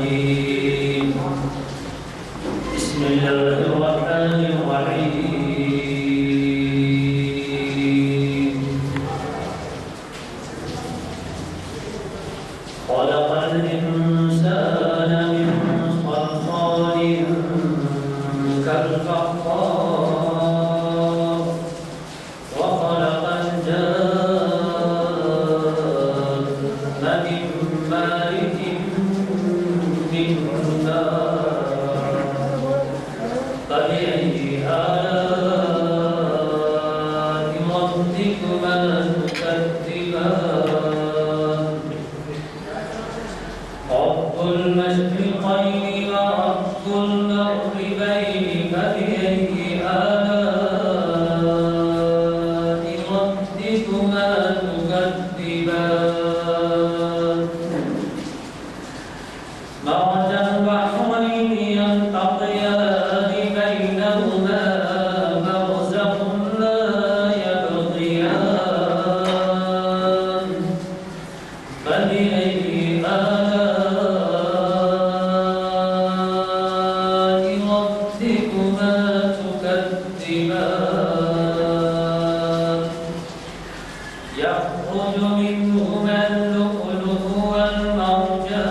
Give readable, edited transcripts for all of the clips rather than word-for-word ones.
بسم الله الرحمن الرحيم خلق الإنسان من صلصال كالفخار وخلق الجان من مارج من نار فبأي آلاء ربكما تكذبان رب المشرقين ورب المغربين فبأي آلاء ربكما تكذبان مرج البحرين يلتقيان بينهما برزخ لا يبغيان فبأي آلاء ربكما تكذبان يخرج منهما اللؤلؤ والمرجان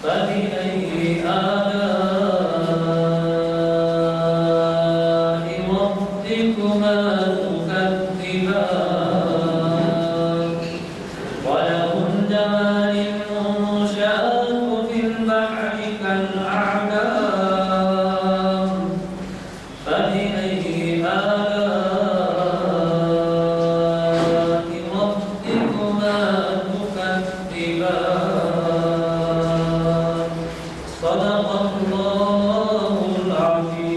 فبأي آلاء ربكما تكذبان وله الجوار المنشآت في البحر كالأعلام فبأي آلاء ربكما تكذبان صدق الله العظيم.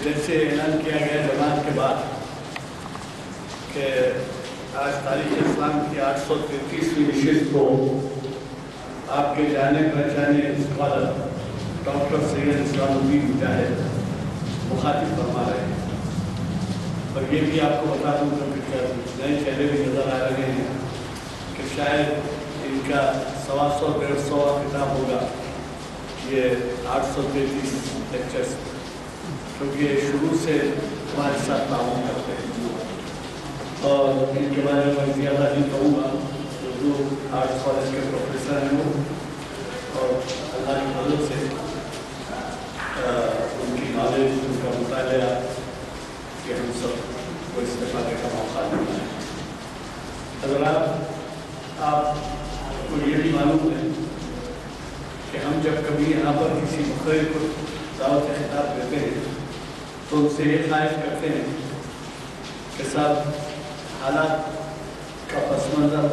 جیسے اعلان کیا گیا جماعت کے بعد کہ آج تاریخ اسلام کی 833ویں نشست کو آپ کے جانے پہچانے اسکالر ڈاکٹر سید اسلام الدین مجاہد مخاطب فرما رہے ہیں. اور یہ بھی آپ کو بتا دوں کہ نئے چہرے بھی نظر آ رہے ہیں کہ شاید ان کا 125-150 خطاب ہوگا یہ 833 لیکچرز، کیونکہ شروع سے ہمارے ساتھ تعاون کرتے ہیں. اور ان کے بارے میں زیادہ نہیں کہوں گا. اردو آرٹس کالج کے پروفیسر ہیں وہ، اور اللہ کی مدد سے ان کی نالج، ان کا مطالعہ کہ ہم سب کو استفادے کا موقع ملتا ہے. حضرات، آپ کو یہ بھی معلوم ہے کہ ہم جب کبھی یہاں پر کسی مقرر کو دعوت خطاب دیتے ہیں تو ان سے یہ خواہش کرتے ہیں کہ صاحب حالات کا پس منظر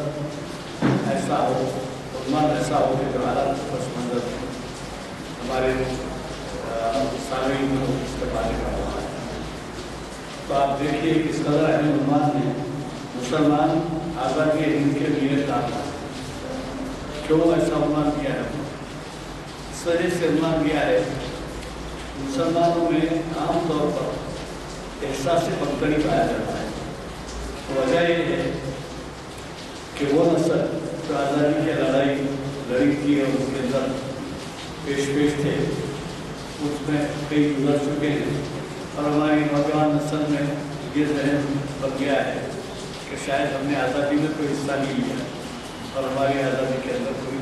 ایسا ہو، عنوان ایسا ہو کہ جو حالات کا پس منظر ہمارے سامعین کو استفادے کا موقع ہے. تو آپ دیکھیے کس قدر اہم عنوان ہے، مسلمان آزادی ہند کے لیے کام. کیوں ایسا عنوان دیا ہے؟ اس وجہ سے عنوان دیا ہے مسلمانوں میں عام طور پر احساس پختگی پایا جاتا ہے. وجہ یہ ہے کہ وہ نسل جو آزادی کی لڑائی لڑی تھی اور اس کے اندر پیش تھے، اس میں کئی گزر چکے ہیں. اور ہماری نوجوان نسل میں یہ ذہن بن گیا ہے کہ شاید ہم نے آزادی میں کوئی حصہ نہیں لیا اور ہماری آزادی کے اندر کوئی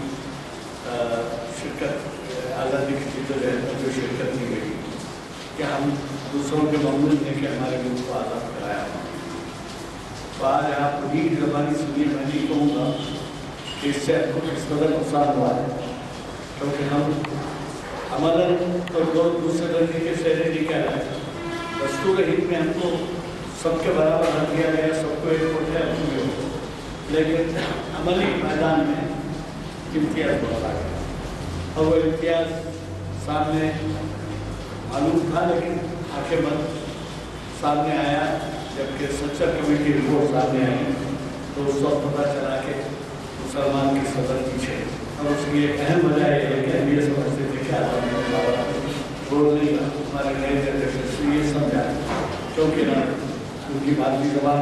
شرکت، آزادی کی چیزوں جو شرکت نہیں ہوئی کہ ہم دوسروں کے معمول نے کہ ہمارے ملک کو آزاد کرایا. تو آج آپ انہیں زبانی سنیے. میں نہیں کہوں گا کہ اس سے آپ کو کس قدر نقصان ہوا ہے، کیونکہ ہم عملاً تو دوسرے درجے کے شہری نہیں کہہ رہے ہیں. دستور ہند میں ہم کو سب کے برابر رکھ دیا گیا، سب کو ایک ہوتا ہے، لیکن عملی میدان میں امتیاز بہت آ گیا. اور وہ امتیاز سامنے معلوم تھا لیکن آنکھیں بند سامنے آیا جبکہ سچر کمیٹی رپورٹ سامنے آئی تو اس وقت پتہ چلا کہ مسلمان کی صدر پیچھے. اور اس کی ایک اہم وجہ یہ ہے کہ ہم یہ سمجھتے تھے کہ بولنے کا ہمارے نئے جنریشن سے یہ سمجھا کیونکہ نا ان کی مادری زبان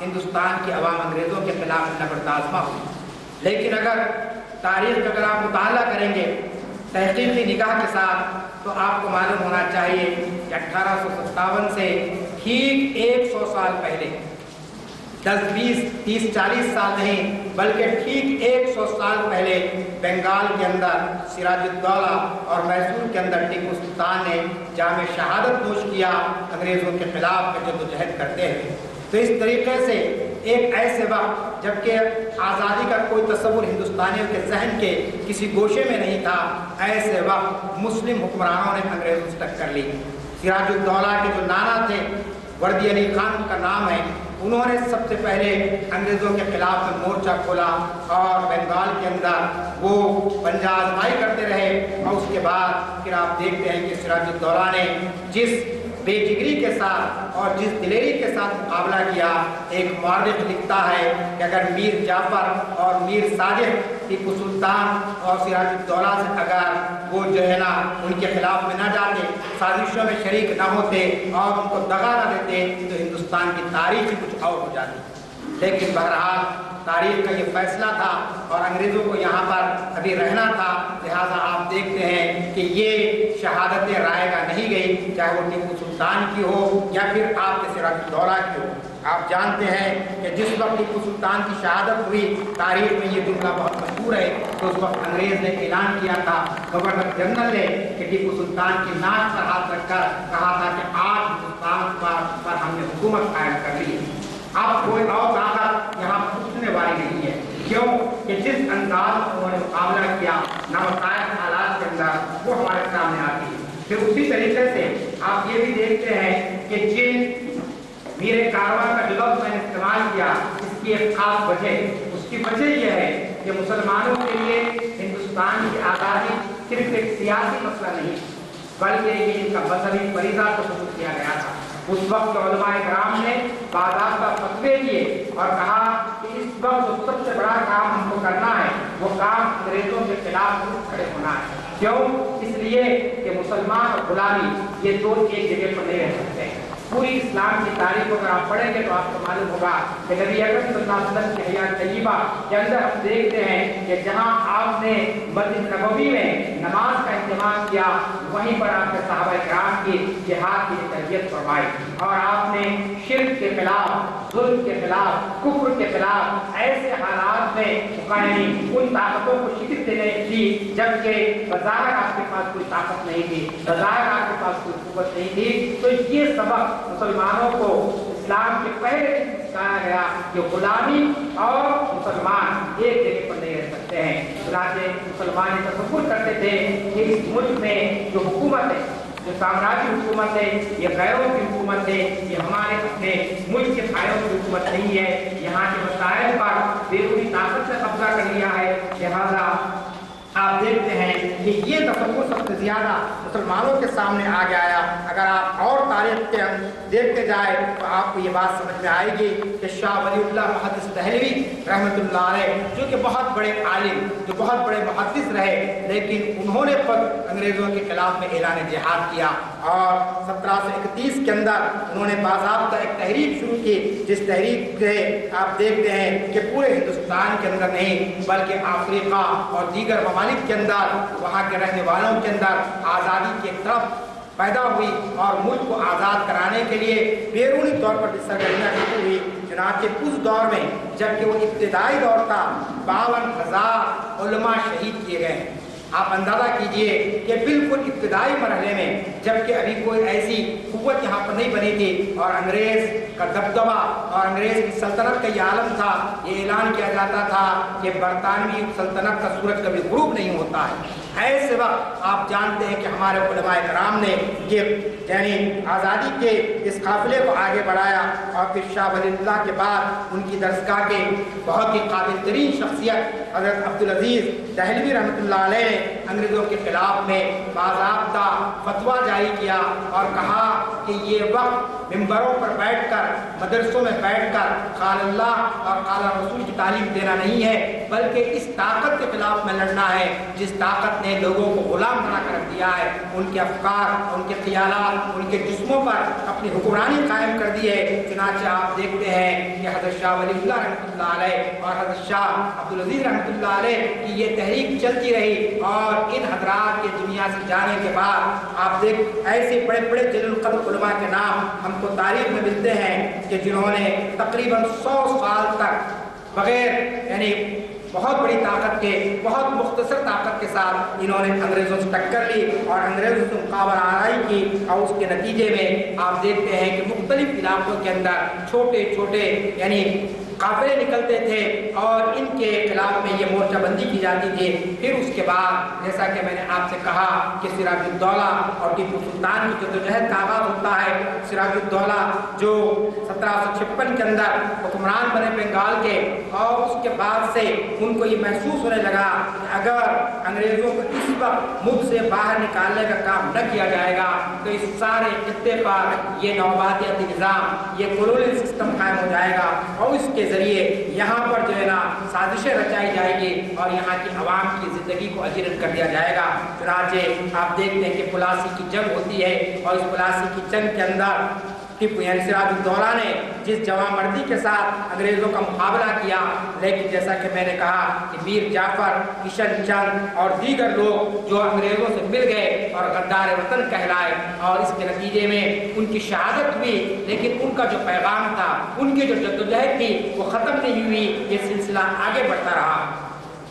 ہندوستان کی عوام انگریزوں کے خلاف نبرد آزما ہوئی۔ لیکن اگر تاریخ کا اگر آپ مطالعہ کریں گے تحقیقی نگاہ کے ساتھ تو آپ کو معلوم ہونا چاہیے کہ 1857 سے ٹھیک 100 سال پہلے، 10 20 30 40 سال نہیں بلکہ ٹھیک 100 سال پہلے بنگال کے اندر سراج الدولہ اور میسور کے اندر ٹیپو سلطان نے جام شہادت نوش کیا انگریزوں کے خلاف میں جدوجہد کرتے ہوئے۔ تو اس طریقے سے ایک ایسے وقت جبکہ آزادی کا کوئی تصور ہندوستانیوں کے ذہن کے کسی گوشے میں نہیں تھا، ایسے وقت مسلم حکمرانوں نے انگریزوں سے ٹکر لی۔ سراج الدولہ کے جو نانا تھے، وردی علی خان کا نام ہے، انہوں نے سب سے پہلے انگریزوں کے خلاف میں مورچہ کھولا اور بنگال کے اندر وہ پنجہ آزمائی کرتے رہے۔ اور اس کے بعد پھر آپ دیکھتے ہیں کہ سراج الدولہ نے جس بے جگری کے ساتھ اور جس دلیری کے ساتھ مقابلہ کیا، ایک مورخ لکھتا ہے کہ اگر میر جعفر اور میر صادق ٹیپو سلطان اور سراج الدولہ سے اگر وہ جو ہے نا ان کے خلاف میں نہ جاتے، سازشوں میں شریک نہ ہوتے اور ان کو دغا نہ دیتے تو ہندوستان کی تاریخ ہی کچھ اور ہو جاتی۔ لیکن بہرحال تاریخ کا یہ فیصلہ تھا اور انگریزوں کو یہاں پر ابھی رہنا تھا، لہٰذا آپ دیکھتے ہیں کہ یہ شہادت رائے گاہ نہیں گئی، چاہے وہ ٹیپو سلطان کی ہو یا پھر آپ کے سراج الدولہ کی ہو۔ آپ جانتے ہیں کہ جس وقت ٹیپو سلطان کی شہادت ہوئی، تاریخ میں یہ جملہ بہت مشہور ہے، تو اس وقت انگریز نے اعلان کیا تھا، گورنر جنرل نے، کہ ٹیپو سلطان کی ناک پر ہاتھ رکھ کر کہا تھا کہ آج ہندوستان پر ہم نے حکومت قائم کر لی ہے، اب کوئی اور طاقت یہاں پوچھنے والی نہیں ہے۔ کیوں کہ جس انداز میں انہوں نے مقابلہ کیا نامتعارف حالات کے اندر، وہ ہمارے سامنے آتی ہے۔ پھر اسی طریقے سے آپ یہ بھی دیکھتے ہیں کہ جن میرے کارواں کا جو لفظ میں نے استعمال کیا، اس کی ایک خاص وجہ، اس کی وجہ یہ ہے کہ مسلمانوں کے لیے ہندوستان کی آزادی صرف ایک سیاسی مسئلہ نہیں بلکہ یہ ان کا مذہبی فریضہ تصور کیا گیا تھا۔ اس وقت علماء کرام نے باضابطہ فتوے دیے اور کہا کہ اس وقت جو سب سے بڑا کام ہم کو کرنا ہے وہ کام انگریزوں کے خلاف کھڑے ہونا ہے۔ کیوں؟ اس لیے کہ مسلمان اور غلامی یہ دو ایک جگہ پر نہیں رہ سکتے ہیں۔ پوری اسلام کی تاریخ کو اگر آپ پڑھیں گے تو آپ کو معلوم ہوگا کہ نبی اکرم صلی اللہ علیہ وسلم کی حیات طیبہ کے اندر ہم دیکھتے ہیں کہ جہاں آپ نے مسجد نبوی میں نماز کا اہتمام کیا، وہیں پر آپ نے صحابہ کرام کی جہاد کی تربیت فرمائی اور آپ نے شرک کے خلاف، ظلم کے خلاف، کفر کے خلاف ایسے حالات میں مقامی ان طاقتوں کو شکست دینے کی جبکہ بظاہر آپ کے پاس کوئی طاقت نہیں تھی، بظاہر آپ کے پاس کوئی قوت نہیں تھی۔ تو یہ سبق مسلمانوں کو اسلام کے پہلے سکھایا گیا کہ غلامی اور مسلمان ایک جگہ پر نہیں رہ سکتے ہیں۔ چنانچہ مسلمان یہ تصور کرتے تھے کہ اس ملک میں جو حکومت ہے، جو سامراجی حکومت ہے، یہ غیروں کی حکومت ہے، یہ ہمارے اپنے ملک کے بھائیوں کی حکومت نہیں ہے، یہاں کے مسائل پر بیرونی طاقت سے قبضہ کر لیا ہے۔ لہذا آپ دیکھتے ہیں کہ یہ تصور سب سے زیادہ مسلمانوں کے سامنے آگے آیا۔ اگر آپ اور تاریخ کے دیکھتے جائیں تو آپ کو یہ بات سمجھ میں آئے گی کہ شاہ ولی اللہ محدث دہلوی رحمۃ اللہ علیہ، جو کہ بہت بڑے عالم، جو بہت بڑے محدث رہے، لیکن انہوں نے خود انگریزوں کے خلاف میں اعلان جہاد کیا اور 1731 کے اندر انہوں نے باضابطہ ایک تحریک شروع کی، جس تحریک سے آپ دیکھتے ہیں کہ پورے ہندوستان کے اندر نہیں بلکہ افریقہ اور دیگر ممالک کے اندر، وہاں کے رہنے والوں کے اندر آزادی کی ایک طرف پیدا ہوئی اور ملک کو آزاد کرانے کے لیے بیرونی طور پر بھی سرگرمیاں شروع ہوئی۔ چنانچہ اس دور میں جبکہ وہ ابتدائی دور تھا، 52,000 علماء شہید کیے گئے ہیں۔ آپ اندازہ کیجئے کہ بالکل ابتدائی مرحلے میں جبکہ ابھی کوئی ایسی قوت یہاں پر نہیں بنی تھی اور انگریز کا دبدبہ اور انگریز کی سلطنت کا یہ عالم تھا، یہ اعلان کیا جاتا تھا کہ برطانوی سلطنت کا سورج کبھی غروب نہیں ہوتا ہے۔ ایسے وقت آپ جانتے ہیں کہ ہمارے علماء کرام نے یہ یعنی آزادی کے اس قافلے کو آگے بڑھایا اور پھر شاہ ولی اللہ کے بعد ان کی درسگاہ کے بہت ہی قابل ترین شخصیت حضرت عبدالعزیز دہلوی رحمۃ اللہ علیہ نے انگریزوں کے خلاف میں باضابطہ فتویٰ جاری کیا اور کہا کہ یہ وقت ممبروں پر بیٹھ کر، مدرسوں میں بیٹھ کر قال اللہ اور قال رسول کی تعلیم دینا نہیں ہے، بلکہ اس طاقت کے خلاف میں لڑنا ہے جس طاقت نے لوگوں کو غلام بنا کر رکھ دیا ہے، ان کے افکار، ان کے خیالات، ان کے جسموں پر اپنی حکمرانی قائم کر دی ہے۔ چنانچہ آپ دیکھتے ہیں کہ حضرت شاہ ولی اللہ رحمۃ اللہ علیہ اور حضرت شاہ عبدالعزیز رحمۃ اللہ علیہ کی یہ تحریک چلتی رہی، اور ان حضرات کے دنیا سے جانے کے بعد آپ دیکھ ایسے بڑے بڑے جلیل القدر علماء کے نام ہم کو تاریخ میں ملتے ہیں کہ جنہوں نے تقریباً 100 سال تک بغیر یعنی بہت بڑی طاقت کے، بہت مختصر طاقت کے ساتھ انہوں نے انگریزوں سے ٹکر لی اور انگریزوں سے مقابلہ آرائی کی، اور اس کے نتیجے میں آپ دیکھتے ہیں کہ مختلف علاقوں کے اندر چھوٹے چھوٹے یعنی قافلے نکلتے تھے اور ان کے خلاف میں یہ مورچہ بندی کی جاتی تھی۔ پھر اس کے بعد جیسا کہ میں نے آپ سے کہا کہ سراج الدولہ اور ٹیپو سلطان کی جدوجہد کا آغاز ہوتا ہے۔ سراج الدولہ جو 1756 کے اندر حکمران بنے بنگال کے، اور اس کے بعد سے ان کو یہ محسوس ہونے لگا کہ اگر انگریزوں کو اس وقت ملک سے باہر نکالنے کا کام نہ کیا جائے گا تو اس سارے خطے پر یہ نوآبادیاتی نظام، یہ کولونیل سسٹم قائم ہو جائے گا، اور اس کے ذریعے یہاں پر جو ہے نا سازشیں رچائی جائے گی اور یہاں کی عوام کی زندگی کو اجیرن کر دیا جائے گا۔ چنانچہ آپ دیکھتے ہیں کہ پلاسی کی جنگ ہوتی ہے، اور اس پلاسی کی جنگ کے اندر ٹیپو یعنی سراج الدولہ نے جس جواں مردی کے ساتھ انگریزوں کا مقابلہ کیا، لیکن جیسا کہ میں نے کہا کہ میر جعفر، کشن چند اور دیگر لوگ جو انگریزوں سے مل گئے اور غدار وطن کہلائے، اور اس کے نتیجے میں ان کی شہادت ہوئی، لیکن ان کا جو پیغام تھا، ان کی جو جدوجہد تھی وہ ختم نہیں ہوئی، یہ سلسلہ آگے بڑھتا رہا۔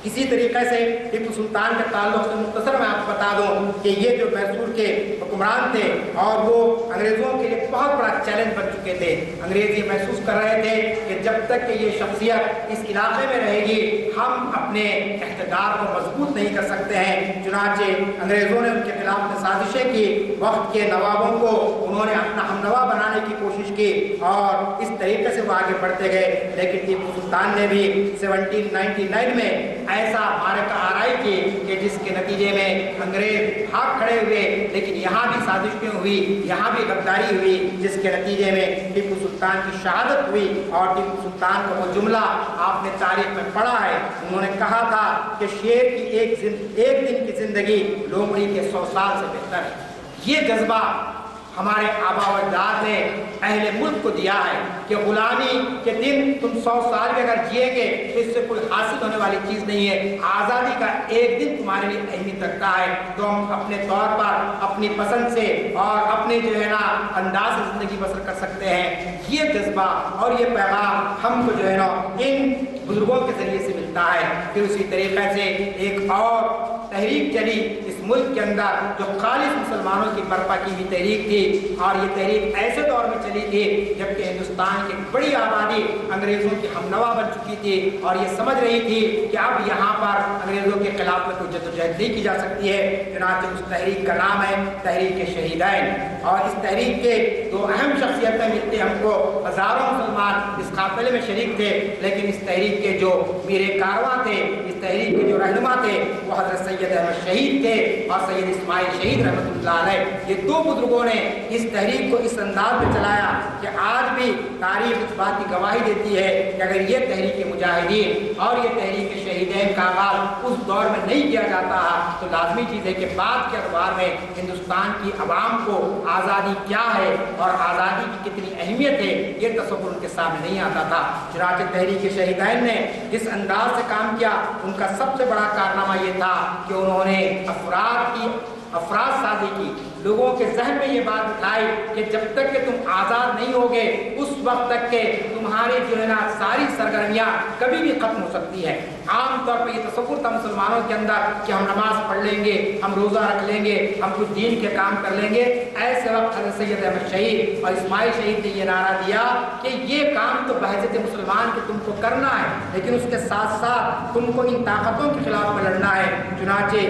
اسی طریقے سے ٹیپو سلطان کے تعلق سے مختصر میں آپ کو بتا دوں کہ یہ جو میسور کے حکمران تھے اور وہ انگریزوں کے لیے بہت بڑا چیلنج بن چکے تھے۔ انگریز یہ محسوس کر رہے تھے کہ جب تک کہ یہ شخصیت اس علاقے میں رہے گی ہم اپنے اقتدار کو مضبوط نہیں کر سکتے ہیں۔ چنانچہ انگریزوں نے ان کے خلاف میں سازشیں کی، وقت کے نوابوں کو انہوں نے اپنا ہمنوا بنانے کی کوشش کی، اور اس طریقے سے وہ آگے بڑھتے گئے۔ لیکن ٹیپو سلطان نے بھی 1799 میں ایسا معرکہ آرائی کی کہ جس کے نتیجے میں انگریز بھاگ کھڑے ہوئے، لیکن یہاں بھی سازشیں ہوئی، یہاں بھی غداری ہوئی، جس کے نتیجے میں ٹیپو سلطان کی شہادت ہوئی۔ اور ٹیپو سلطان کا وہ جملہ آپ نے تاریخ میں پڑھا ہے، انہوں نے کہا تھا کہ شیر کی ایک دن کی زندگی لومڑی کے 100 سال سے بہتر ہے۔ یہ جذبہ ہمارے آبا و اجداد نے اہل ملک کو دیا ہے کہ غلامی کے دن تم 100 سال میں اگر جیے گے تو اس سے کوئی حاصل ہونے والی چیز نہیں ہے، آزادی کا ایک دن تمہارے لیے اہمیت رکھتا ہے، تو ہم اپنے طور پر اپنی پسند سے اور اپنے جو ہے نا انداز سے زندگی بسر کر سکتے ہیں۔ یہ جذبہ اور یہ پیغام ہم کو جو ہے نا ان بزرگوں کے ذریعے سے ملتا ہے۔ پھر اسی طریقے سے ایک اور تحریک چلی اس ملک کے اندر جو خالص مسلمانوں کی برپا کی ہوئی تحریک تھی، اور یہ تحریک ایسے دور میں چلی تھی جبکہ ہندوستان کی بڑی آبادی انگریزوں کی ہمنوا بن چکی تھی اور یہ سمجھ رہی تھی کہ اب یہاں پر انگریزوں کے خلاف میں کوئی جدوجہد نہیں کی جا سکتی ہے۔ چنانچہ اس تحریک کا نام ہے تحریک شہیدین، اور اس تحریک کے دو اہم شخصیتیں ملتے ہم کو، ہزاروں مسلمان اس قافلے میں شریک تھے، لیکن اس تحریک کے جو میر کارواں تھے، اس تحریک کے جو رہنما تھے وہ حضرت سید احمد شہید تھے اور سید اسماعیل شہید رحمۃ اللہ علیہ۔ یہ دو بزرگوں نے اس تحریک کو اس انداز میں چلایا کہ آج بھی تاریخ اس بات کی گواہی دیتی ہے کہ اگر یہ تحریک مجاہدین اور یہ تحریک شہیدین کا آغاز اس دور میں نہیں کیا جاتا تو لازمی چیز ہے کہ بعد کے ادوار میں ہندوستان کی عوام کو آزادی کیا ہے اور آزادی کی کتنی اہمیت ہے یہ تصور ان کے سامنے نہیں آتا تھا۔ چنانچہ تحریک شہیدین نے جس انداز سے کام کیا ان کا سب سے بڑا کارنامہ یہ تھا کہ انہوں نے افراد سازی کی، لوگوں کے ذہن میں یہ بات بٹھائی کہ جب تک کہ تم آزاد نہیں ہوگے اس وقت تک کہ تمہاری جو ہے نا ساری سرگرمیاں کبھی بھی ختم ہو سکتی ہے۔ عام طور پر یہ تصور تھا مسلمانوں کے اندر کہ ہم نماز پڑھ لیں گے، ہم روزہ رکھ لیں گے، ہم کچھ دین کے کام کر لیں گے۔ ایسے وقت حضرت سید احمد شہید اور اسماعیل شہید نے یہ نعرہ دیا کہ یہ کام تو بحیثیت مسلمان کہ تم کو کرنا ہے، لیکن اس کے ساتھ ساتھ تم کو ان طاقتوں کے خلاف میں لڑنا ہے۔ چنانچہ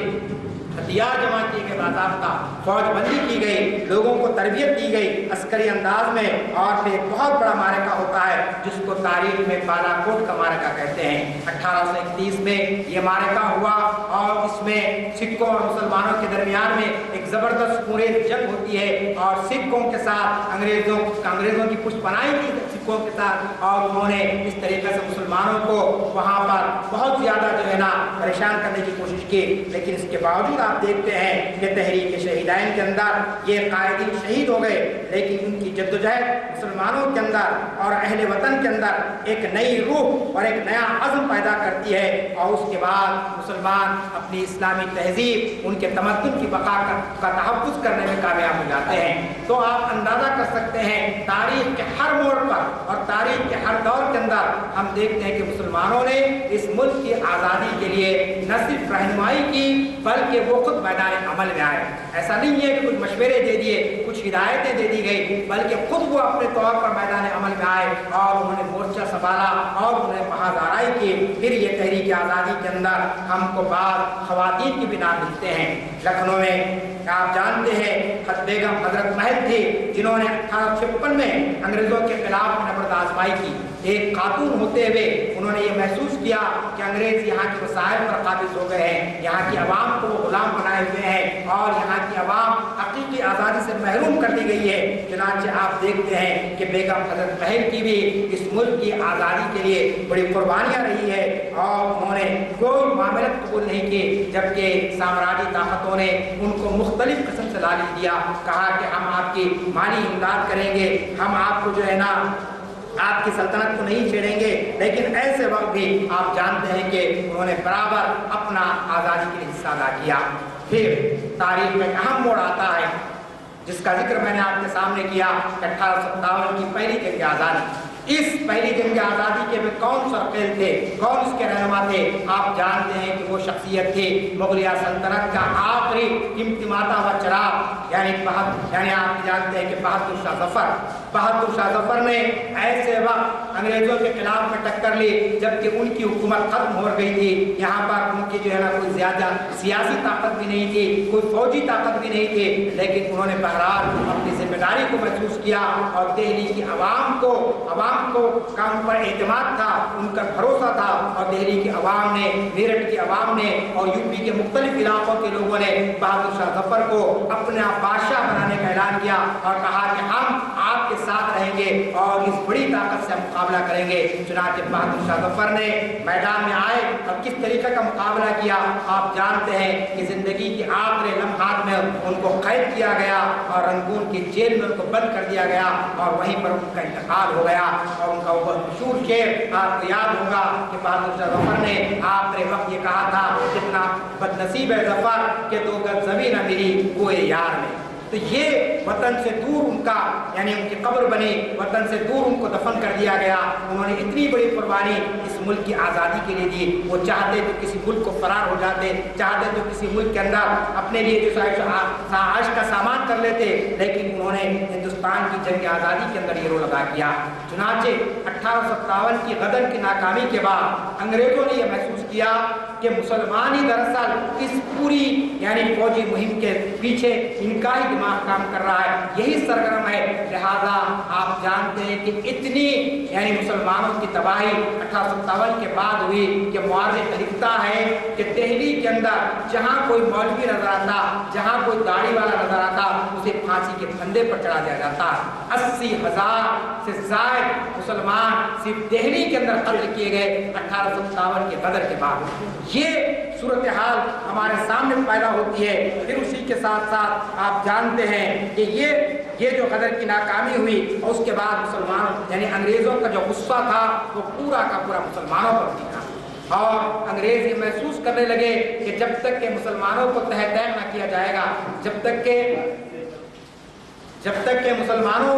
ہتھیار جمع کیے گئے، باضابطہ فوج بندی کی گئی، لوگوں کو تربیت دی گئی عسکری انداز میں، اور پھر ایک بہت بڑا معرکہ ہوتا ہے جس کو تاریخ میں بالاکوٹ کا معرکہ کہتے ہیں۔ 1831 میں یہ معرکہ ہوا اور اس میں سکھوں اور مسلمانوں کے درمیان میں ایک زبردست پورے جنگ ہوتی ہے، اور سکھوں کے ساتھ انگریزوں کی پشت پناہی کی سکھوں کے ساتھ، اور انہوں نے اس طریقے سے مسلمانوں کو وہاں پر بہت زیادہ جو ہے نا پریشان کرنے کی کوشش کی، لیکن اس کے باوجود آپ دیکھتے ہیں کہ تحریک شہیدین کے اندر یہ قائدین شہید ہو گئے، لیکن ان کی جدوجہد مسلمانوں کے اندر اور اہل وطن کے اندر ایک نئی روح اور ایک نیا عزم پیدا کرتی ہے، اور اس کے بعد مسلمان اپنی اسلامی تہذیب، ان کے تمدن کی بقا کا تحفظ کرنے میں کامیاب ہو جاتے ہیں۔ تو آپ اندازہ کر سکتے ہیں تاریخ کے ہر موڑ پر اور تاریخ کے ہر دور کے اندر ہم دیکھتے ہیں کہ مسلمانوں نے اس ملک کی آزادی کے لیے نہ صرف رہنمائی کی بلکہ وہ خود میدان عمل میں آئے۔ ایسا نہیں ہے کہ کچھ مشورے دے دیے، کچھ ہدایتیں دے دی گئی، بلکہ خود وہ اپنے طور پر میدان عمل میں آئے اور انہوں نے مورچہ سنبھالا اور انہوں نے بہادرائی کی۔ پھر یہ تحریک آزادی کے اندر ہم کو بعض خواتین کی بنا ملتے ہیں۔ لکھنؤ میں آپ جانتے ہیں بیگم حضرت محل تھی جنہوں نے 1856 میں انگریزوں کے خلاف نبرد آزمائی کی۔ ایک خاتون ہوتے ہوئے انہوں نے یہ محسوس کیا کہ انگریز یہاں کے وسائل پر قابض ہو گئے ہیں، یہاں کی عوام کو وہ غلام بنائے ہوئے ہیں اور یہاں کی عوام حقیقی آزادی سے محروم کر دی گئی ہے۔ چنانچہ آپ دیکھتے ہیں کہ بیگم حضرت محل کی بھی اس ملک کی آزادی کے لیے بڑی قربانیاں رہی ہے، اور انہوں نے کوئی معاملت قبول نہیں کی، جبکہ سامراجی طاقتوں نے ان کو مختلف قسم سے لالچ دیا، کہا کہ ہم آپ کی مالی امداد کریں گے، ہم آپ کو جو ہے نا آپ کی سلطنت کو نہیں چھیڑیں گے، لیکن ایسے وقت بھی آپ جانتے ہیں کہ انہوں نے برابر اپنا آزادی کے لیے حصہ ادا کیا۔ پھر تاریخ میں اہم موڑ آتا ہے جس کا ذکر میں نے آپ کے سامنے کیا، 1857 کی پہلی جنگ آزادی۔ اس پہلی جنگ آزادی کے میں کون سرخیل تھے، کون اس کے رہنما تھے؟ آپ جانتے ہیں کہ وہ شخصیت تھی مغلیہ سلطنت کا آخری ٹمٹماتا ہوا چراغ، یعنی آپ جانتے ہیں کہ بہادر شاہ ظفر۔ بہادر شاہ ظفر نے ایسے وقت انگریزوں کے خلاف میں ٹکر لی جبکہ ان کی حکومت ختم ہو گئی تھی، یہاں پر ان کی جو ہے نا کوئی زیادہ سیاسی طاقت بھی نہیں تھی، کوئی فوجی طاقت بھی نہیں تھی، لیکن انہوں نے بہرحال اپنی ذمہ داری کو محسوس کیا، اور دہلی کی عوام کو کا ان پر اعتماد تھا، ان کا بھروسہ تھا، اور دہلی کی عوام نے، میرٹھ کی عوام نے اور یو پی کے مختلف علاقوں کے لوگوں نے بہادر شاہ ظفر کو اپنا بادشاہ بنانے کا اعلان کیا اور کہا کہ ہم آپ کے ساتھ رہیں گے اور اس بڑی طاقت سے مقابلہ کریں گے۔ چنانچہ بہادر شاہ ظفر نے میدان میں آئے اور کس طریقے کا مقابلہ کیا آپ جانتے ہیں کہ زندگی کے آخری لمحات میں ان کو قید کیا گیا اور رنگون کی جیل میں ان کو بند کر دیا گیا، اور وہیں پر ان کا انتقال ہو گیا۔ اور ان کا وہ مشہور شعر آپ کو یاد ہوگا کہ بہادر شاہ ظفر نے آخری وقت یہ کہا تھا، کتنا بد نصیب ہے ظفر کہ 2 گز زمین ہے میری کوئے یار میں۔ تو یہ وطن سے دور ان کا یعنی ان کی قبر بنی، وطن سے دور ان کو دفن کر دیا گیا۔ انہوں نے اتنی بڑی قربانی اس ملک کی آزادی کے لیے دی۔ وہ چاہتے تو کسی ملک کو فرار ہو جاتے، چاہتے تو کسی ملک کے اندر اپنے لیے جو عائش کا سامان کر لیتے، لیکن انہوں نے ہندوستان کی جنگ آزادی کے اندر یہ رول ادا کیا۔ چنانچہ 1857 کی غدر کی ناکامی کے بعد انگریزوں نے یہ محسوس کیا کہ مسلمان ہی دراصل اس پوری یعنی فوجی مہم کے پیچھے ان کا ہی دماغ کام کر رہا ہے، یہی سرگرم ہے۔ لہذا آپ جانتے ہیں کہ اتنی یعنی مسلمانوں کی تباہی 1857 کے بعد ہوئی کہ مورخ لکھتا ہے کہ دہلی کے اندر جہاں کوئی مولوی نظر آتا، جہاں کوئی داڑھی والا نظر آتا، اسے پھانسی کے پھندے پر چڑھا دیا جاتا۔ 80,000 سے زائد مسلمان صرف دہلی کے اندر قتل کیے گئے 1857 کے غدر کے بعد۔ یہ صورتحال ہمارے سامنے پیدا ہوتی ہے۔ پھر اسی کے ساتھ ساتھ آپ جانتے ہیں کہ یہ جو غدر کی ناکامی ہوئی اور اس کے بعد مسلمان یعنی انگریزوں کا جو غصہ تھا وہ پورا کا پورا مسلمانوں پر تھا، اور انگریز یہ محسوس کرنے لگے کہ جب تک کہ مسلمانوں کو تہہ تیغ نہ کیا جائے گا، جب تک کہ مسلمانوں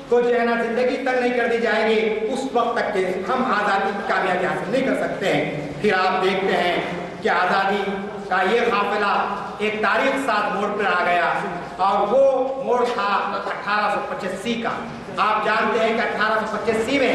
کو جو ہے نا زندگی تنگ نہیں کر دی جائے گی، اس وقت تک کہ ہم آزادی کی کامیابی حاصل نہیں کر سکتے ہیں۔ پھر آپ دیکھتے ہیں کہ آزادی کا یہ قافلہ ایک تاریخ ساتھ موڑ پر آ گیا، اور وہ موڑ تھا 1885 کا۔ آپ جانتے ہیں کہ 1885 میں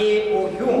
AOU।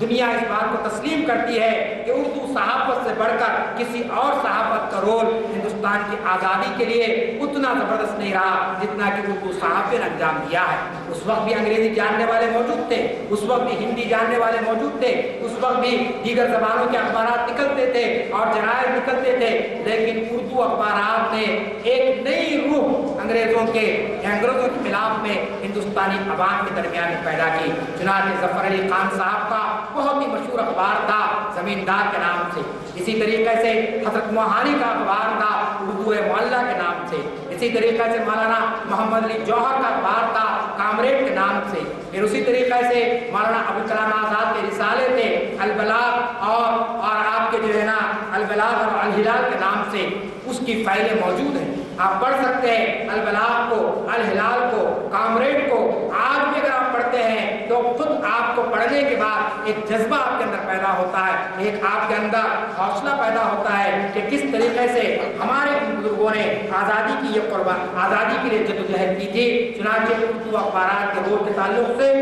دنیا اس بات کو تسلیم کرتی ہے کہ اردو صحافت سے بڑھ کر کسی اور صحافت کا رول ہندوستان کی آزادی کے لیے اتنا زبردست نہیں رہا جتنا کہ اردو صحافت نے انجام دیا ہے۔ اس وقت بھی انگریزی جاننے والے موجود تھے، اس وقت بھی ہندی جاننے والے موجود تھے، اس وقت بھی دیگر زبانوں کے اخبارات نکلتے تھے اور جرائد نکلتے تھے، لیکن اردو اخبارات نے ایک نئی روح انگریزوں کے خلاف میں ہندوستانی عوام کے درمیان پیدا کی۔ چنانچہ ظفر علی خان صاحب کا بہت ہی مشہور اخبار تھا زمیندار کے نام سے، اسی طریقے سے حضرت موہانی کا اخبار تھا اردو معلّہ کے نام سے، اسی طریقے سے مولانا محمد علی جوہر کا اخبار تھا کامریڈ کے نام سے، پھر اسی طریقے سے مولانا ابوالکلام آزاد کے رسالے تھے البلاغ اور آپ کے جو ہے نا البلاغ اور الہلال کے نام سے، اس کی فائلیں موجود ہیں، آپ پڑھ سکتے ہیں البلاغ کو، الہلال کو، کامریڈ کو۔ آج بھی اگر آپ پڑھتے ہیں تو خود آپ کو پڑھنے کے بعد ایک جذبہ آپ کے اندر پیدا ہوتا ہے، ایک آپ کے اندر حوصلہ پیدا ہوتا ہے کہ کس طریقے سے ہمارے بزرگوں نے آزادی کی یہ آزادی کے لیے جدوجہد کی تھی۔ چنانچہ اردو اخبارات کے رول کے تعلق سے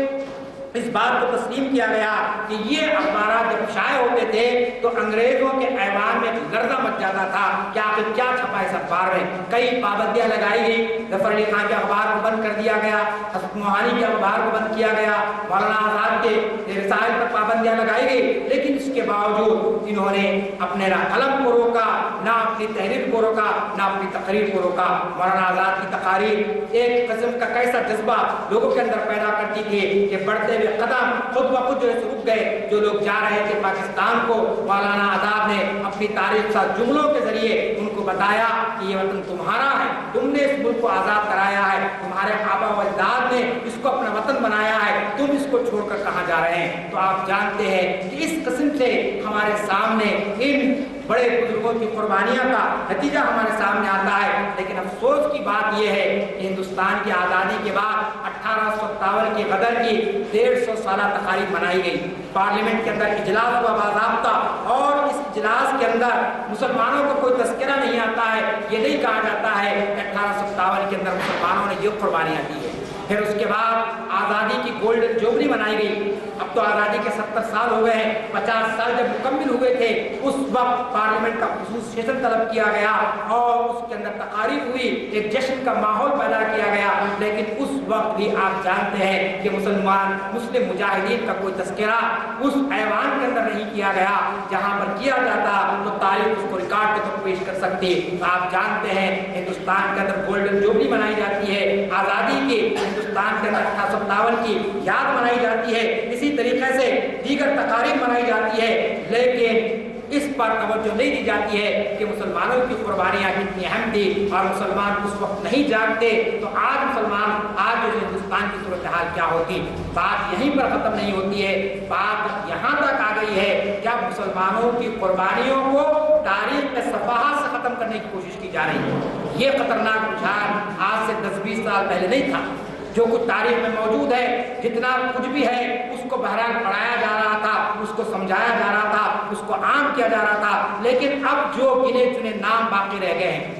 اس بات کو تسلیم کیا گیا کہ یہ اخبارات جب شائع ہوتے تھے تو انگریزوں کے ایوان میں ایک لرزہ مچ جاتا تھا کہ آخر کیا چھپا اس اخبار میں۔ کئی پابندیاں لگائی گئی، ظفر علی خان کے اخبار کو بند کر دیا گیا، حضرت موہانی کے اخبار کو بند کیا گیا، مولانا آزاد کے رسائل پر پابندیاں لگائی گئی، لیکن اس کے باوجود انہوں نے اپنے نہ قلم کو روکا، نہ اپنی تحریر کو روکا، نہ اپنی تقریر کو روکا۔ مولانا آزاد کی تقاریر ایک قسم کا کیسا جذبہ لوگوں کے اندر پیدا کرتی تھی کہ بڑھتے ہوئے قدم خود بخود جو ہے رک گئے، جو لوگ جا رہے تھے پاکستان کو، مولانا آزاد نے اپنی تاریخ ساز جملوں کے ذریعے ان کو بتایا کہ یہ وطن تمہارا ہے، تم نے اس ملک کو آزاد کرایا ہے، تمہارے آبا و اجداد نے اس کو اپنا وطن بنایا ہے، تم اس کو چھوڑ کر کہاں جا رہے ہیں۔ تو آپ جانتے ہیں کہ اس قسم سے ہمارے سامنے ان بڑے بزرگوں کی قربانیاں کا نتیجہ ہمارے سامنے آتا ہے، لیکن افسوس کی بات یہ ہے کہ ہندوستان کی آزادی کے بعد 1857 کی غدر کی 150 سالہ تقاریب منائی گئی، پارلیمنٹ کے اندر اجلاس ہوا باضابطہ، اور اس اجلاس کے اندر مسلمانوں کو کوئی تذکرہ نہیں آتا ہے، یہ نہیں کہا جاتا ہے کہ 1857 کے اندر مسلمانوں نے یہ قربانیاں دی ہے۔ پھر اس کے بعد آزادی کی گولڈن جوبلی منائی گئی، اب تو آزادی کے 70 سال ہو گئے ہیں، 50 سال جب مکمل ہوئے تھے اس وقت پارلیمنٹ کا خصوصی سیشن طلب کیا گیا اور اس کے اندر تقاریب ہوئی، ایک جشن کا ماحول پیدا کیا گیا، لیکن اس وقت بھی آپ جانتے ہیں کہ مسلم مجاہدین کا کوئی تذکرہ اس ایوان کے اندر نہیں کیا گیا، جہاں پر کیا جاتا تو تاریخ اس کو ریکارڈ کے طور پیش کر سکتی۔ آپ جانتے ہیں ہندوستان کے اندر گولڈن جوبلی منائی جاتی ہے، آزادی کی ہندوستان کے اندر 1857 کی یاد منائی جاتی ہے، اسی طریقے سے دیگر تقاریب منائی جاتی ہے، لیکن اس پر توجہ نہیں دی جاتی ہے کہ مسلمانوں کی قربانیاں کتنی اہم تھی، اور مسلمان اس وقت نہیں جاگتے تو آج جو ہندوستان کی صورتحال کیا ہوتی۔ بات یہیں پر ختم نہیں ہوتی ہے، بات یہاں تک آ گئی ہے کہ اب مسلمانوں کی قربانیوں کو تاریخ کے صفحات سے ختم کرنے کی کوشش کی جا رہی ہے۔ یہ خطرناک رجحان آج سے 10-20 سال پہلے نہیں تھا۔ جو کچھ تاریخ میں موجود ہے، جتنا کچھ بھی ہے، اس کو بہرحال پڑھایا جا رہا تھا، اس کو سمجھایا جا رہا تھا، اس کو عام کیا جا رہا تھا، لیکن اب جو گنے چنے نام باقی رہ گئے ہیں،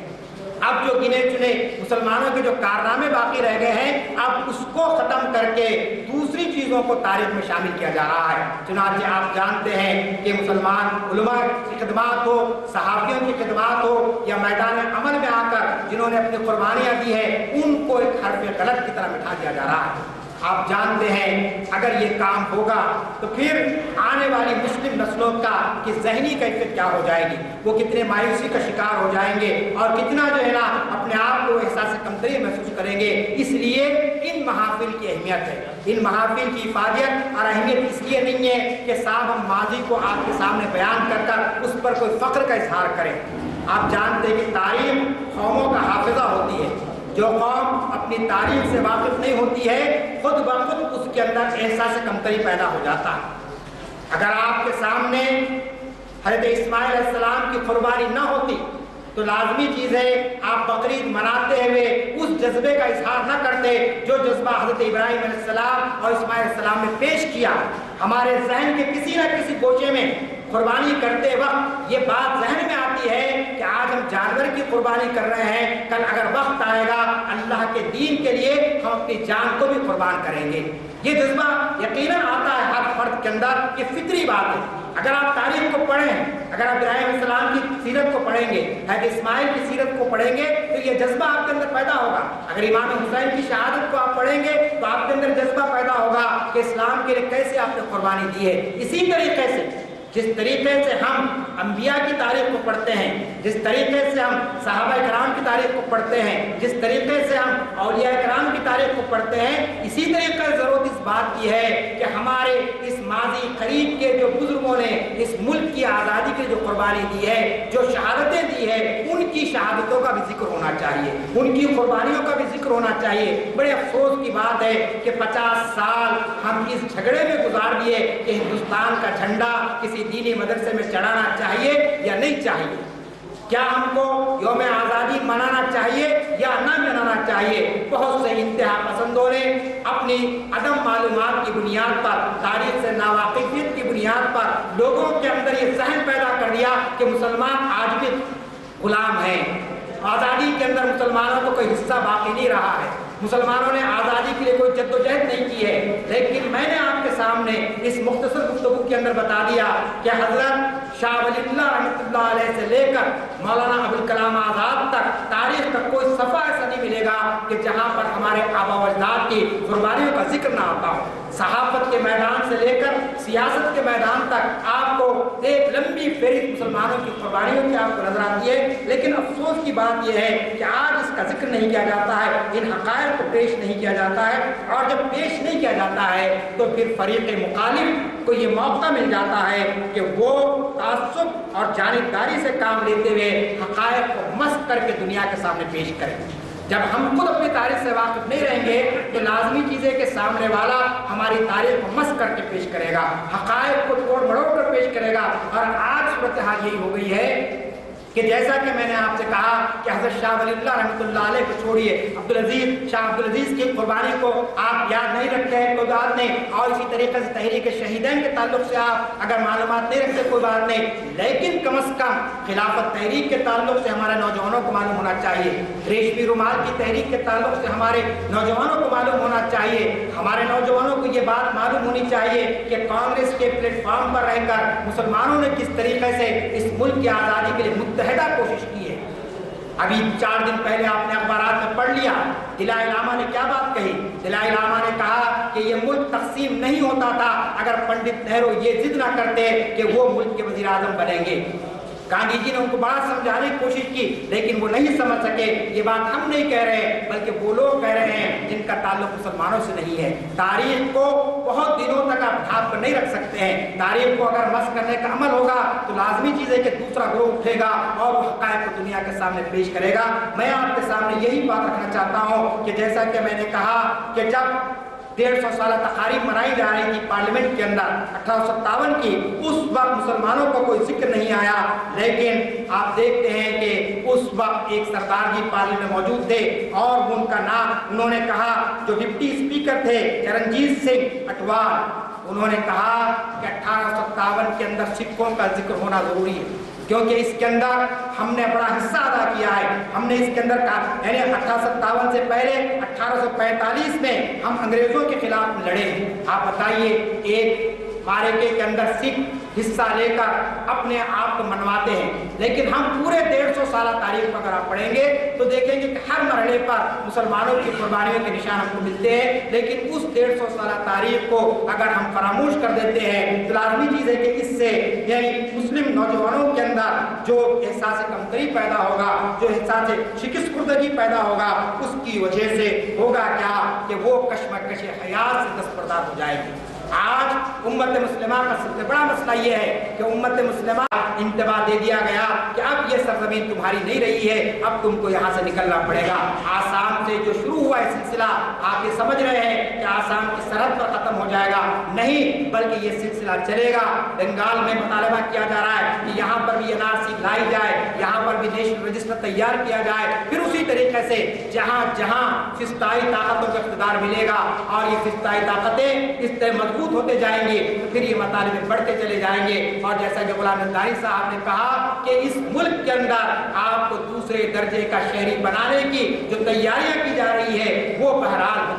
اب جو گنے چنے مسلمانوں کے جو کارنامے باقی رہ گئے ہیں، اب اس کو ختم کر کے دوسری چیزوں کو تاریخ میں شامل کیا جا رہا ہے۔ چنانچہ آپ جانتے ہیں کہ مسلمان علماء کی خدمات ہو، صحافیوں کی خدمات ہو، یا میدان عمل میں آ کر جنہوں نے اپنی قربانیاں دی ہیں، ان کو ایک حرف غلط کی طرح بٹھا دیا جا رہا ہے۔ آپ جانتے ہیں اگر یہ کام ہوگا تو پھر آنے والی مسلم نسلوں کی ذہنی کیفیت کیا ہو جائے گی، وہ کتنے مایوسی کا شکار ہو جائیں گے اور کتنا جو ہے نا اپنے آپ کو احساس کمتری محسوس کریں گے۔ اس لیے ان محافل کی اہمیت ہے، ان محافل کی افادیت اور اہمیت اس لیے نہیں ہے کہ صاحب ہم ماضی کو آپ کے سامنے بیان کر کر اس پر کوئی فخر کا اظہار کریں۔ آپ جانتے ہیں کہ تاریخ قوموں کا حافظہ ہوتی ہے، جو قوم اپنی تاریخ سے واقف نہیں ہوتی ہے خود بخود اس کے اندر احساس کمتری پیدا ہو جاتا ہے۔ اگر آپ کے سامنے حضرت اسماعیل علیہ السلام کی قربانی نہ ہوتی تو لازمی چیز ہے آپ بقرعید مناتے ہوئے اس جذبے کا اظہار نہ کرتے جو جذبہ حضرت ابراہیم علیہ السلام اور اسماعیل علیہ السلام نے پیش کیا۔ ہمارے ذہن کے کسی نہ کسی گوشے میں قربانی کرتے وقت یہ بات ذہن میں آتی ہے کہ آج ہم جانور کی قربانی کر رہے ہیں، کل اگر وقت آئے گا اللہ کے دین کے لیے ہم اپنی جان کو بھی قربان کریں گے۔ یہ جذبہ یقیناً آتا ہے ہر فرد فرد کے اندر یہ فطری بات ہے۔ اگر آپ تاریخ کو پڑھیں، اگر آپ ابراہیم علیہ السلام کی سیرت کو پڑھیں گے، حضرت اسماعیل کی سیرت کو پڑھیں گے تو یہ جذبہ آپ کے اندر پیدا ہوگا۔ اگر امام حسین کی شہادت کو آپ پڑھیں گے تو آپ کے اندر جذبہ پیدا ہوگا کہ اسلام کے لیے کیسے آپ نے قربانی دی ہے۔ اسی طریقے سے جس طریقے سے ہم انبیاء کی تاریخ کو پڑھتے ہیں، جس طریقے سے ہم صحابہ کرام کی تاریخ کو پڑھتے ہیں، جس طریقے سے ہم اولیاء کرام کی تاریخ کو پڑھتے ہیں، اسی طریقے سے ضرورت اس بات کی ہے کہ ہمارے اس ماضی قریب کے جو بزرگوں نے اس ملک کی آزادی کے جو قربانی دی ہے، جو شہادتیں دی ہے، ان کی شہادتوں کا بھی ذکر ہونا چاہیے، ان کی قربانیوں کا بھی ذکر ہونا چاہیے۔ بڑے افسوس کی بات ہے کہ 50 سال ہم اس جھگڑے میں گزار دیے کہ ہندوستان کا جھنڈا کسی دینی مدرسے میں چڑھانا چاہیے یا نہیں چاہیے، کیا ہم کو یوم آزادی منانا چاہیے یا نہ منانا چاہیے۔ بہت سے انتہا پسندوں نے اپنی عدم معلومات کی بنیاد پر، تاریخ سے ناواقفیت کی بنیاد پر لوگوں کے اندر یہ ذہن پیدا کر دیا کہ مسلمان آج بھی غلام ہیں، آزادی کے اندر مسلمانوں کو کوئی حصہ باقی نہیں رہا ہے، مسلمانوں نے آزادی کے لیے کوئی جدوجہد نہیں کی ہے۔ لیکن میں نے آپ کے سامنے اس مختصر گفتگو کے اندر بتا دیا کہ حضرت شاہ ولی اللہ رحمۃ اللہ علیہ سے لے کر مولانا ابوالکلام آزاد تک تاریخ کا کوئی صفحہ ایسا نہیں ملے گا کہ جہاں پر ہمارے آبا و اجداد کی قربانیوں کا ذکر نہ ہوتا ہو۔ صحافت کے میدان سے لے کر سیاست کے میدان تک آپ کو ایک لمبی فہرست مسلمانوں کی قربانیوں کی آپ کو نظر آتی ہے، لیکن افسوس کی بات یہ ہے کہ آج اس کا ذکر نہیں کیا جاتا ہے، ان حقائق کو پیش نہیں کیا جاتا ہے، اور جب پیش نہیں کیا جاتا ہے تو پھر فریق مخالف کو یہ موقع مل جاتا ہے کہ وہ تعصب اور جانبداری سے کام لیتے ہوئے حقائق کو مسخ کر کے دنیا کے سامنے پیش کریں۔ جب ہم خود اپنی تاریخ سے واقف نہیں رہیں گے تو لازمی چیزیں کہ سامنے والا ہماری تاریخ کو مسخ کر کے پیش کرے گا، حقائق کو توڑ مڑوڑ کر پیش کرے گا۔ اور آج صورتحال یہی ہو گئی ہے کہ جیسا کہ میں نے آپ سے کہا کہ حضرت شاہ ولی اللہ رحمۃ اللہ علیہ کو چھوڑیے، شاہ عبدالعزیز کی قربانی کو آپ یاد نہیں رکھتے ہیں کوئی بات نہیں، اور اسی طریقے سے تحریک شہیدین کے تعلق سے آپ اگر معلومات نہیں رکھتے کوئی بات نہیں، لیکن کم از کم خلافت تحریک کے تعلق سے ہمارے نوجوانوں کو معلوم ہونا چاہیے، ریشمی رومال کی تحریک کے تعلق سے ہمارے نوجوانوں کو معلوم ہونا چاہیے، ہمارے نوجوانوں کو یہ بات معلوم ہونی چاہیے کہ کانگریس کے پلیٹ فارم پر رہ کر مسلمانوں نے کس طریقے سے اس ملک کی آزادی کے لیے متحدہ کوشش کی ہے۔ ابھی 4 دن پہلے آپ نے اخبارات میں پڑھ لیا، دلائی لاما نے کیا بات کہی۔ دلائی لاما نے کہا کہ یہ ملک تقسیم نہیں ہوتا تھا اگر پنڈت نہرو یہ ضد نہ کرتے کہ وہ ملک کے وزیر اعظم بنیں گے۔ گاندھی جی نے ان کو بڑا سمجھانے کی کوشش کی لیکن وہ نہیں سمجھ سکے۔ یہ بات ہم نہیں کہہ رہے بلکہ وہ لوگ کہہ رہے ہیں جن کا تعلق مسلمانوں سے نہیں ہے۔ تاریخ کو بہت دنوں تک آپ ڈھانپ کر نہیں رکھ سکتے ہیں، تاریخ کو اگر مسخ کرنے کا عمل ہوگا تو لازمی چیز ہے کہ دوسرا گروہ اٹھے گا اور وہ حقائق کو دنیا کے سامنے پیش کرے گا۔ میں آپ کے سامنے یہی بات رکھنا چاہتا ہوں کہ جیسا کہ میں نے کہا کہ جب 150 سالہ تقاریب منائی جا رہی تھی پارلیمنٹ کے اندر 1857 کی، اس وقت مسلمانوں کو کوئی ذکر نہیں آیا، لیکن آپ دیکھتے ہیں کہ اس وقت ایک سردار جی پارلیمنٹ میں موجود تھے اور ان کا نام انہوں نے کہا، جو ڈپٹی اسپیکر تھے چرنجیت سنگھ اٹوال، انہوں نے کہا کہ 1857 کے اندر سکھوں کا ذکر ہونا ضروری ہے کیونکہ اس کے اندر ہم نے بڑا حصہ ادا کیا ہے۔ ہم نے اس کے اندر یعنی 1857 سے پہلے 1845 میں ہم انگریزوں کے خلاف لڑے ہیں۔ آپ بتائیے ایک معرکے کے اندر سکھ حصہ لے کر اپنے آپ کو منواتے ہیں، لیکن ہم پورے 150 سالہ تاریخ کو اگر آپ پڑھیں گے تو دیکھیں گے کہ ہر مرحلے پر مسلمانوں کی قربانیوں کے نشان ہم کو ملتے ہیں، لیکن اس 150 سالہ تاریخ کو اگر ہم فراموش کر دیتے ہیں تو لازمی چیز ہے کہ اس سے یعنی مسلم نوجوانوں کے اندر جو احساس کمتری پیدا ہوگا، جو احساس شکست خوردگی پیدا ہوگا، اس کی وجہ سے ہوگا کیا کہ وہ کشمکش حیات سے دستبردار ہو جائے گی۔ آج امت مسلمہ کا سب سے بڑا مسئلہ یہ ہے کہ امت مسلمہ انتباہ دے دیا گیا کہ اب یہ سرزمین تمہاری نہیں رہی ہے، اب تم کو یہاں سے نکلنا پڑے گا۔ آسام سے جو شروع ہوا ہے سلسلہ، آپ یہ سمجھ رہے ہیں کہ آسام کی سرحد پر ختم ہو جائے گا، نہیں بلکہ یہ سلسلہ چلے گا۔ بنگال میں مطالبہ کیا جا رہا ہے کہ یہاں پر بھی NRC لائی جائے، یہاں پر بھی نیشنل رجسٹر تیار کیا جائے، پھر اسی طریقے سے جہاں جہاں فضائی طاقتوں کا اقتدار ملے گا اور یہ فضائی طاقتیں اس طرح مضبوط ہوتے جائیں گے تو پھر یہ مطالبے بڑھتے چلے جائیں گے۔ اور جیسا کہ غلام نصاری صاحب نے کہا کہ اس ملک کے اندر آپ کو دوسرے درجے کا شہری بنانے کی جو تیاریاں کی جا رہی ہے وہ بہرحال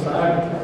60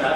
4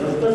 10-10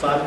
7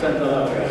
7,000।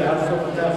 450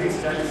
30-40